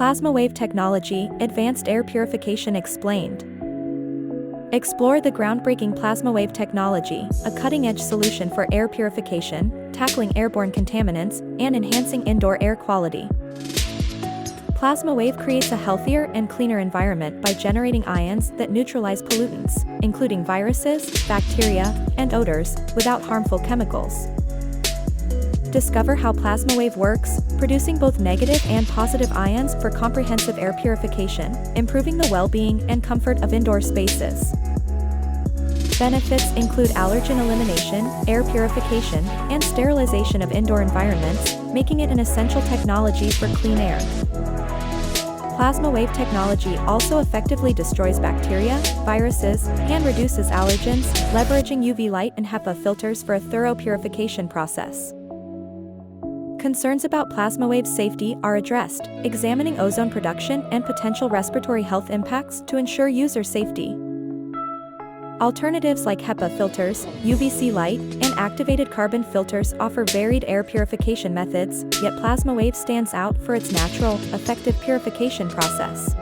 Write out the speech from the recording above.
Plasmawave Technology, Advanced Air Purification Explained. Explore the groundbreaking Plasmawave Technology, a cutting-edge solution for air purification, tackling airborne contaminants, and enhancing indoor air quality. Plasmawave creates a healthier and cleaner environment by generating ions that neutralize pollutants, including viruses, bacteria, and odors, without harmful chemicals. Discover how Plasmawave works, producing both negative and positive ions for comprehensive air purification, improving the well-being and comfort of indoor spaces. Benefits include allergen elimination, air purification, and sterilization of indoor environments, making it an essential technology for clean air. Plasmawave technology also effectively destroys bacteria, viruses, and reduces allergens, leveraging UV light and HEPA filters for a thorough purification process. Concerns about Plasmawave's safety are addressed, examining ozone production and potential respiratory health impacts to ensure user safety. Alternatives like HEPA filters, UVC light, and activated carbon filters offer varied air purification methods, yet Plasmawave stands out for its natural, effective purification process.